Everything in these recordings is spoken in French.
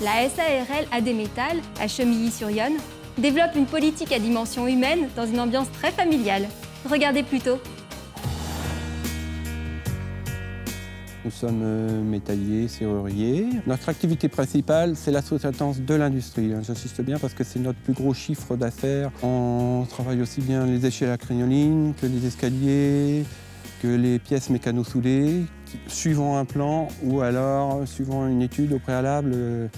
la SARL AD-Métal, à Chemilly-sur-Yonne, développe une politique à dimension humaine dans une ambiance très familiale. Regardez plutôt. Nous sommes métalliers, serruriers. Notre activité principale, c'est la sous-traitance de l'industrie. J'insiste bien parce que c'est notre plus gros chiffre d'affaires. On travaille aussi bien les échelles à crinoline que les escaliers, que les pièces mécano-soudées, suivant un plan ou alors suivant une étude au préalable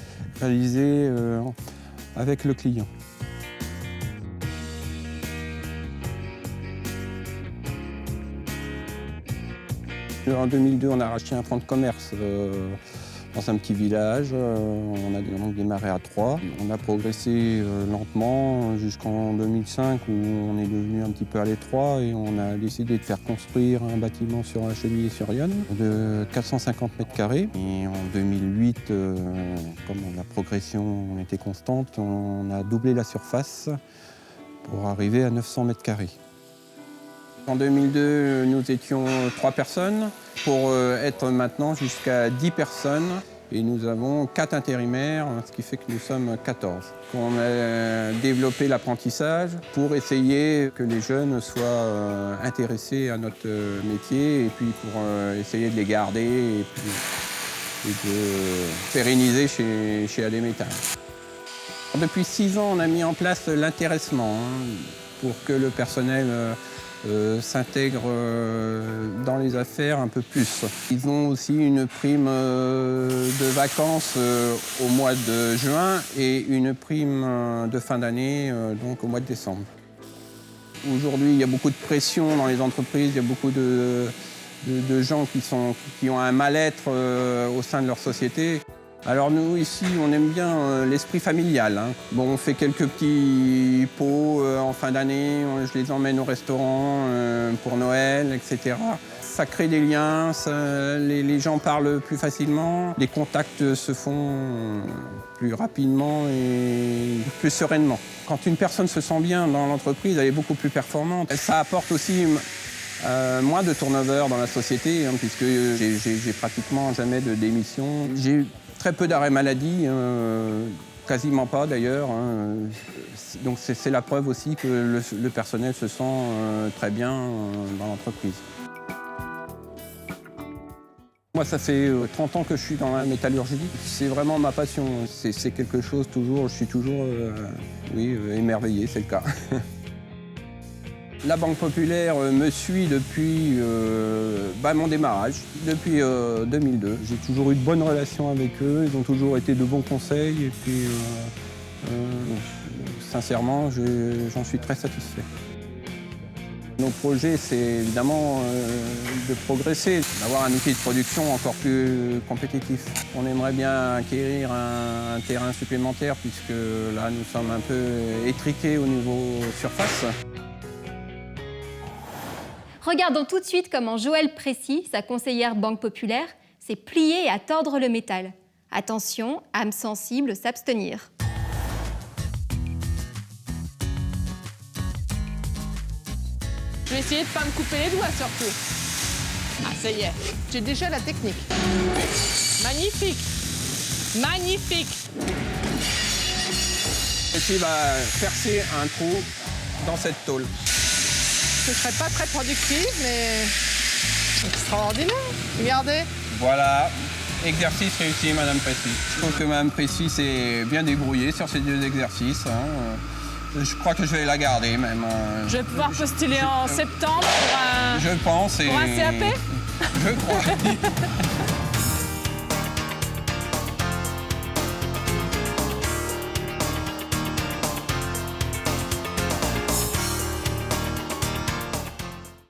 réalisée avec le client. En 2002, on a racheté un fonds de commerce dans un petit village. On a donc démarré à 3. On a progressé lentement jusqu'en 2005 où on est devenu un petit peu à l'étroit et on a décidé de faire construire un bâtiment sur Chemilly-sur-Yonne de 450 mètres carrés. Et en 2008, comme la progression était constante, on a doublé la surface pour arriver à 900 mètres carrés. En 2002, nous étions 3 personnes pour être maintenant jusqu'à 10 personnes. Et nous avons 4 intérimaires, ce qui fait que nous sommes 14. On a développé l'apprentissage pour essayer que les jeunes soient intéressés à notre métier et puis pour essayer de les garder et de pérenniser chez AD-Métal. Depuis 6 ans, on a mis en place l'intéressement pour que le personnel s'intègre dans les affaires un peu plus. Ils ont aussi une prime de vacances au mois de juin et une prime de fin d'année donc au mois de décembre. Aujourd'hui, il y a beaucoup de pression dans les entreprises, il y a beaucoup de gens qui ont un mal-être au sein de leur société. Alors nous, ici, on aime bien l'esprit familial. Bon, on fait quelques petits pots en fin d'année, je les emmène au restaurant pour Noël, etc. Ça crée des liens, les gens parlent plus facilement, les contacts se font plus rapidement et plus sereinement. Quand une personne se sent bien dans l'entreprise, elle est beaucoup plus performante. Ça apporte aussi moins de turnover dans la société, puisque j'ai pratiquement jamais de démission. J'ai très peu d'arrêts maladie, quasiment pas d'ailleurs. Donc c'est la preuve aussi que le personnel se sent très bien dans l'entreprise. Moi, ça fait 30 ans que je suis dans la métallurgie. C'est vraiment ma passion. C'est quelque chose toujours, je suis toujours émerveillé, c'est le cas. La Banque Populaire me suit depuis mon démarrage, depuis 2002. J'ai toujours eu de bonnes relations avec eux, ils ont toujours été de bons conseils et puis sincèrement, j'en suis très satisfait. Nos projets, c'est évidemment de progresser, d'avoir un outil de production encore plus compétitif. On aimerait bien acquérir un terrain supplémentaire puisque là, nous sommes un peu étriqués au niveau surface. Regardons tout de suite comment Joëlle Précy, sa conseillère Banque Populaire, s'est pliée à tordre le métal. Attention, âme sensible, s'abstenir. Je vais essayer de ne pas me couper les doigts surtout. Ah, ça y est, j'ai déjà la technique. Magnifique, magnifique. Ceci va percer un trou dans cette tôle. Je ne serai pas très productive, mais extraordinaire. Regardez. Voilà, exercice réussi, Madame Précy. Je trouve que Madame Précy s'est bien débrouillée sur ces 2 exercices. Je crois que je vais la garder même. Je vais pouvoir postuler en septembre pour un, je pense, pour un CAP. Je crois.